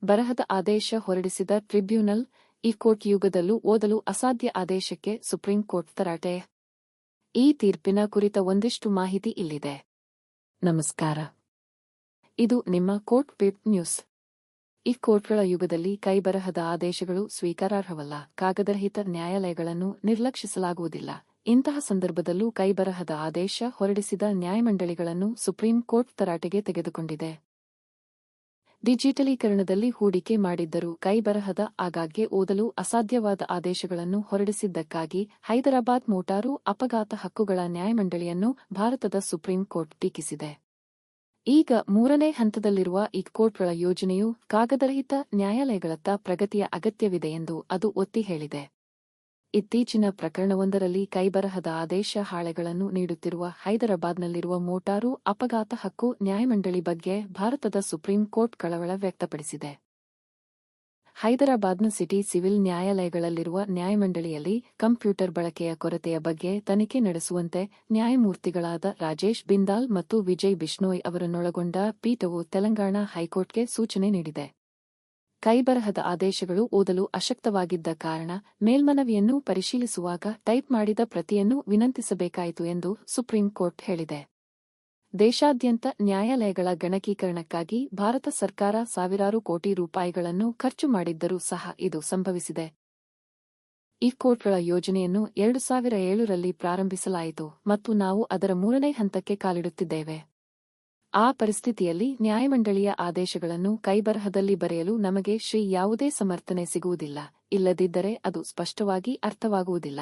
ಬರಹದ ಆದೇಶ ಹೊರಡಿಸಿದ ಟ್ರಿಬ್ಯುನಲ್, ಈ ಕೋರ್ಟ್ ಯುಗದಲ್ಲೂ ಓದಲು ಅಸಾಧ್ಯ ಆದೇಶಕ್ಕೆ ಸುಪ್ರೀಂ ಕೋರ್ಟ್ ತರಾಟೆ. ಈ ತೀರ್ಪಿನ ಕುರಿತ ಒಂದಿಷ್ಟು ಮಾಹಿತಿ ಇಲ್ಲಿದೆ. ನಮಸ್ಕಾರ. ಇದು ನಿಮ್ಮ ಕೋರ್ಟ್ ವೆಬ್ ನ್ಯೂಸ್. ಈ ಕೋರ್ಟ್ಗಳ ಯುಗದಲ್ಲಿ ಕೈಬರಹದ ಆದೇಶಗಳು ಸ್ವೀಕಾರಾರ್ಹವಲ್ಲ. ಕಾಗದರಹಿತ ನ್ಯಾಯಾಲಯಗಳನ್ನು ನಿರ್ಲಕ್ಷಿಸಲಾಗುವುದಿಲ್ಲ. ಇಂತಹ ಸಂದರ್ಭದಲ್ಲೂ ಕೈಬರಹದ ಆದೇಶ ಹೊರಡಿಸಿದ ನ್ಯಾಯಮಂಡಳಿಗಳನ್ನು ಸುಪ್ರೀಂ ಕೋರ್ಟ್ ತರಾಟೆಗೆ ತೆಗೆದುಕೊಂಡಿದೆ. ಡಿಜಿಟಲೀಕರಣದಲ್ಲಿ ಹೂಡಿಕೆ ಮಾಡಿದ್ದರೂ ಕೈಬರಹದ ಆಗಾಗ್ಗೆ ಓದಲು ಅಸಾಧ್ಯವಾದ ಆದೇಶಗಳನ್ನು ಹೊರಡಿಸಿದ್ದಕ್ಕಾಗಿ ಹೈದರಾಬಾದ್ ಮೋಟಾರು ಅಪಘಾತ ಹಕ್ಕುಗಳ ನ್ಯಾಯಮಂಡಳಿಯನ್ನು ಭಾರತದ ಸುಪ್ರೀಂ ಕೋರ್ಟ್ ಟೀಕಿಸಿದೆ. ಈಗ ಮೂರನೇ ಹಂತದಲ್ಲಿರುವ ಈ ಕೋರ್ಟ್ಗಳ ಯೋಜನೆಯು ಕಾಗದರಹಿತ ನ್ಯಾಯಾಲಯಗಳತ್ತ ಪ್ರಗತಿಯ ಅಗತ್ಯವಿದೆ ಎಂದು ಅದು ಒತ್ತಿ ಹೇಳಿದೆ. ಇತ್ತೀಚಿನ ಪ್ರಕರಣವೊಂದರಲ್ಲಿ ಕೈಬರಹದ ಆದೇಶ ಹಾಳೆಗಳನ್ನು ನೀಡುತ್ತಿರುವ ಹೈದರಾಬಾದ್ನಲ್ಲಿರುವ ಮೋಟಾರು ಅಪಘಾತ ಹಕ್ಕು ನ್ಯಾಯಮಂಡಳಿ ಬಗ್ಗೆ ಭಾರತದ ಸುಪ್ರೀಂ ಕೋರ್ಟ್ ಕಳವಳ ವ್ಯಕ್ತಪಡಿಸಿದೆ. ಹೈದರಾಬಾದ್ನ ಸಿಟಿ ಸಿವಿಲ್ ನ್ಯಾಯಾಲಯಗಳಲ್ಲಿರುವ ನ್ಯಾಯಮಂಡಳಿಯಲ್ಲಿ ಕಂಪ್ಯೂಟರ್ ಬಳಕೆಯ ಕೊರತೆಯ ಬಗ್ಗೆ ತನಿಖೆ ನಡೆಸುವಂತೆ ನ್ಯಾಯಮೂರ್ತಿಗಳಾದ ರಾಜೇಶ್ ಬಿಂದಾಲ್ ಮತ್ತು ವಿಜಯ್ ಬಿಷ್ಣೋಯ್ ಅವರನ್ನೊಳಗೊಂಡ ಪೀಠವು ತೆಲಂಗಾಣ ಹೈಕೋರ್ಟ್ಗೆ ಸೂಚನೆ ನೀಡಿದೆ. ಕೈಬರಹದ ಆದೇಶಗಳು ಓದಲು ಅಶಕ್ತವಾಗಿದ್ದ ಕಾರಣ ಮೇಲ್ಮನವಿಯನ್ನು ಪರಿಶೀಲಿಸುವಾಗ ಟೈಪ್ ಮಾಡಿದ ಪ್ರತಿಯನ್ನು ವಿನಂತಿಸಬೇಕಾಯಿತು ಎಂದು ಸುಪ್ರೀಂ ಕೋರ್ಟ್ ಹೇಳಿದೆ. ದೇಶಾದ್ಯಂತ ನ್ಯಾಯಾಲಯಗಳ ಗಣಕೀಕರಣಕ್ಕಾಗಿ ಭಾರತ ಸರ್ಕಾರ ಸಾವಿರಾರು ಕೋಟಿ ರೂಪಾಯಿಗಳನ್ನು ಖರ್ಚು ಮಾಡಿದ್ದರೂ ಸಹ ಇದು ಸಂಭವಿಸಿದೆ. ಈ ಕೋರ್ಟ್ಗಳ ಯೋಜನೆಯನ್ನು 2007ರಲ್ಲಿ ಪ್ರಾರಂಭಿಸಲಾಯಿತು ಮತ್ತು ನಾವು ಅದರ ಮೂರನೇ ಹಂತಕ್ಕೆ ಕಾಲಿಡುತ್ತಿದ್ದೇವೆ. ಆ ಪರಿಸ್ಥಿತಿಯಲ್ಲಿ ನ್ಯಾಯಮಂಡಳಿಯ ಆದೇಶಗಳನ್ನು ಕೈಬರಹದಲ್ಲಿ ಬರೆಯಲು ನಮಗೆ ಯಾವುದೇ ಸಮರ್ಥನೆ ಸಿಗುವುದಿಲ್ಲ. ಇಲ್ಲದಿದ್ದರೆ ಅದು ಸ್ಪಷ್ಟವಾಗಿ ಅರ್ಥವಾಗುವುದಿಲ್ಲ.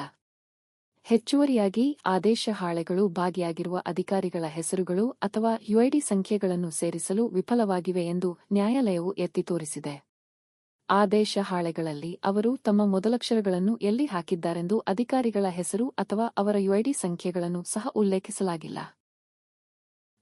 ಹೆಚ್ಚುವರಿಯಾಗಿ ಆದೇಶ ಹಾಳೆಗಳು ಭಾಗಿಯಾಗಿರುವ ಅಧಿಕಾರಿಗಳ ಹೆಸರುಗಳು ಅಥವಾ ಯುಐಡಿ ಸಂಖ್ಯೆಗಳನ್ನು ಸೇರಿಸಲು ವಿಫಲವಾಗಿವೆ ಎಂದು ನ್ಯಾಯಾಲಯವು ಎತ್ತಿ ತೋರಿಸಿದೆ. ಆದೇಶ ಹಾಳೆಗಳಲ್ಲಿ ಅವರು ತಮ್ಮ ಮೊದಲಕ್ಷರಗಳನ್ನು ಎಲ್ಲಿ ಹಾಕಿದ್ದಾರೆಂದು ಅಧಿಕಾರಿಗಳ ಹೆಸರು ಅಥವಾ ಅವರ ಯುಐಡಿ ಸಂಖ್ಯೆಗಳನ್ನು ಸಹ ಉಲ್ಲೇಖಿಸಲಾಗಿಲ್ಲ.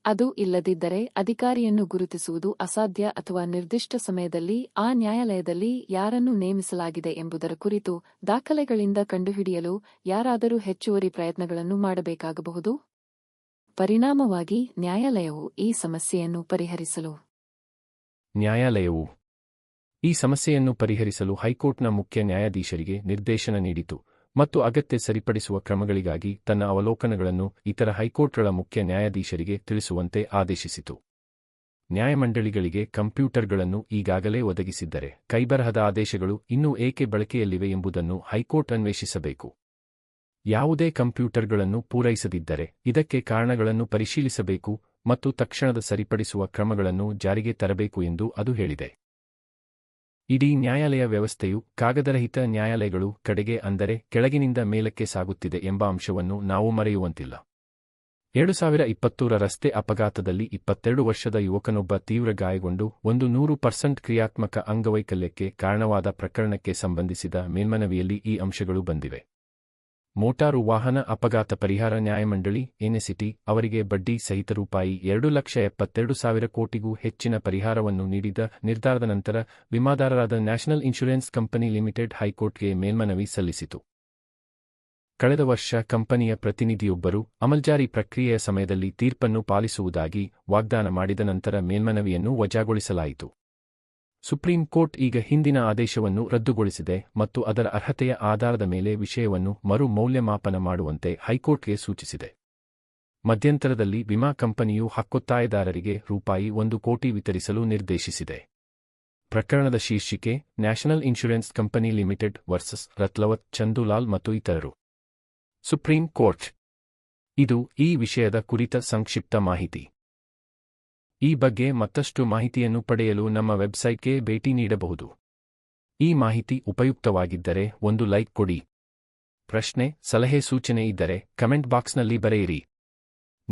ಅದು ಇಲ್ಲದಿದ್ದರೆ ಅಧಿಕಾರಿಯನ್ನು ಗುರುತಿಸುವುದು ಅಸಾಧ್ಯ ಅಥವಾ ನಿರ್ದಿಷ್ಟ ಸಮಯದಲ್ಲಿ ಆ ನ್ಯಾಯಾಲಯದಲ್ಲಿ ಯಾರನ್ನು ನೇಮಿಸಲಾಗಿದೆ ಎಂಬುದರ ಕುರಿತು ದಾಖಲೆಗಳಿಂದ ಕಂಡುಹಿಡಿಯಲು ಯಾರಾದರೂ ಹೆಚ್ಚುವರಿ ಪ್ರಯತ್ನಗಳನ್ನು ಮಾಡಬೇಕಾಗಬಹುದು. ಪರಿಣಾಮವಾಗಿ ನ್ಯಾಯಾಲಯವು ಈ ಸಮಸ್ಯೆಯನ್ನು ಪರಿಹರಿಸಲು ಹೈಕೋರ್ಟ್ನ ಮುಖ್ಯ ನ್ಯಾಯಾಧೀಶರಿಗೆ ನಿರ್ದೇಶನ ನೀಡಿತು ಮತ್ತು ಅಗತ್ಯ ಸರಿಪಡಿಸುವ ಕ್ರಮಗಳಿಗಾಗಿ ತನ್ನ ಅವಲೋಕನಗಳನ್ನು ಇತರ ಹೈಕೋರ್ಟ್ಗಳ ಮುಖ್ಯ ನ್ಯಾಯಾಧೀಶರಿಗೆ ತಿಳಿಸುವಂತೆ ಆದೇಶಿಸಿತು. ನ್ಯಾಯಮಂಡಳಿಗಳಿಗೆ ಕಂಪ್ಯೂಟರ್ಗಳನ್ನು ಈಗಾಗಲೇ ಒದಗಿಸಿದ್ದರೆ ಕೈಬರಹದ ಆದೇಶಗಳು ಇನ್ನೂ ಏಕೆ ಬಳಕೆಯಲ್ಲಿವೆ ಎಂಬುದನ್ನು ಹೈಕೋರ್ಟ್ ಅನ್ವೇಷಿಸಬೇಕು. ಯಾವುದೇ ಕಂಪ್ಯೂಟರ್ಗಳನ್ನು ಪೂರೈಸದಿದ್ದರೆ ಇದಕ್ಕೆ ಕಾರಣಗಳನ್ನು ಪರಿಶೀಲಿಸಬೇಕು ಮತ್ತು ತಕ್ಷಣದ ಸರಿಪಡಿಸುವ ಕ್ರಮಗಳನ್ನು ಜಾರಿಗೆ ತರಬೇಕು ಎಂದು ಅದು ಹೇಳಿದೆ. ಇಡೀ ನ್ಯಾಯಾಲಯ ವ್ಯವಸ್ಥೆಯು ಕಾಗದರಹಿತ ನ್ಯಾಯಾಲಯಗಳು ಕಡೆಗೆ ಅಂದರೆ ಕೆಳಗಿನಿಂದ ಮೇಲಕ್ಕೆ ಸಾಗುತ್ತಿದೆ ಎಂಬ ಅಂಶವನ್ನು ನಾವು ಮರೆಯುವಂತಿಲ್ಲ. 2020ರ ರಸ್ತೆ ಅಪಘಾತದಲ್ಲಿ 22 ವರ್ಷದ ಯುವಕನೊಬ್ಬ ತೀವ್ರ ಗಾಯಗೊಂಡು 100% ಕ್ರಿಯಾತ್ಮಕ ಅಂಗವೈಕಲ್ಯಕ್ಕೆ ಕಾರಣವಾದ ಪ್ರಕರಣಕ್ಕೆ ಸಂಬಂಧಿಸಿದ ಮೇಲ್ಮನವಿಯಲ್ಲಿ ಈ ಅಂಶಗಳು ಬಂದಿವೆ. ಮೋಟಾರು ವಾಹನ ಅಪಘಾತ ಪರಿಹಾರ ನ್ಯಾಯಮಂಡಳಿ ಎನ್ಎಸಿಟಿ ಅವರಿಗೆ ಬಡ್ಡಿ ಸಹಿತ ₹2,72,000 ಕೋಟಿಗೂ ಹೆಚ್ಚಿನ ಪರಿಹಾರವನ್ನು ನೀಡಿದ ನಿರ್ಧಾರದ ನಂತರ ವಿಮಾದಾರರಾದ ನ್ಯಾಷನಲ್ ಇನ್ಶೂರೆನ್ಸ್ ಕಂಪನಿ ಲಿಮಿಟೆಡ್ ಹೈಕೋರ್ಟ್ಗೆ ಮೇಲ್ಮನವಿ ಸಲ್ಲಿಸಿತು. ಕಳೆದ ವರ್ಷ ಕಂಪನಿಯ ಪ್ರತಿನಿಧಿಯೊಬ್ಬರು ಅಮಲ್ಜಾರಿ ಪ್ರಕ್ರಿಯೆಯ ಸಮಯದಲ್ಲಿ ತೀರ್ಪನ್ನು ಪಾಲಿಸುವುದಾಗಿ ವಾಗ್ದಾನ ಮಾಡಿದ ನಂತರ ಮೇಲ್ಮನವಿಯನ್ನು ವಜಾಗೊಳಿಸಲಾಯಿತು. ಸುಪ್ರೀಂ ಕೋರ್ಟ್ ಈಗ ಹಿಂದಿನ ಆದೇಶವನ್ನು ರದ್ದುಗೊಳಿಸಿದೆ ಮತ್ತು ಅದರ ಅರ್ಹತೆಯ ಆಧಾರದ ಮೇಲೆ ವಿಷಯವನ್ನು ಮರು ಮೌಲ್ಯಮಾಪನ ಮಾಡುವಂತೆ ಹೈಕೋರ್ಟ್ಗೆ ಸೂಚಿಸಿದೆ. ಮಧ್ಯಂತರದಲ್ಲಿ ವಿಮಾ ಕಂಪನಿಯು ಹಕ್ಕೊತ್ತಾಯದಾರರಿಗೆ ₹1 ಕೋಟಿ ವಿತರಿಸಲು ನಿರ್ದೇಶಿಸಿದೆ. ಪ್ರಕರಣದ ಶೀರ್ಷಿಕೆ national insurance company limited versus Ratlavat Chandulal ಮತ್ತು ಇತರರು. Supreme court. ಇದು ಈ ವಿಷಯದ ಕುರಿತ ಸಂಕ್ಷಿಪ್ತ ಮಾಹಿತಿ. ಈ ಬಗ್ಗೆ ಮತ್ತಷ್ಟು ಮಾಹಿತಿಯನ್ನು ಪಡೆಯಲು ನಮ್ಮ ವೆಬ್ಸೈಟ್ಗೆ ಭೇಟಿ ನೀಡಬಹುದು. ಈ ಮಾಹಿತಿ ಉಪಯುಕ್ತವಾಗಿದ್ದರೆ ಒಂದು ಲೈಕ್ ಕೊಡಿ. ಪ್ರಶ್ನೆ, ಸಲಹೆ, ಸೂಚನೆ ಇದ್ದರೆ ಕಮೆಂಟ್ ಬಾಕ್ಸ್ನಲ್ಲಿ ಬರೆಯಿರಿ.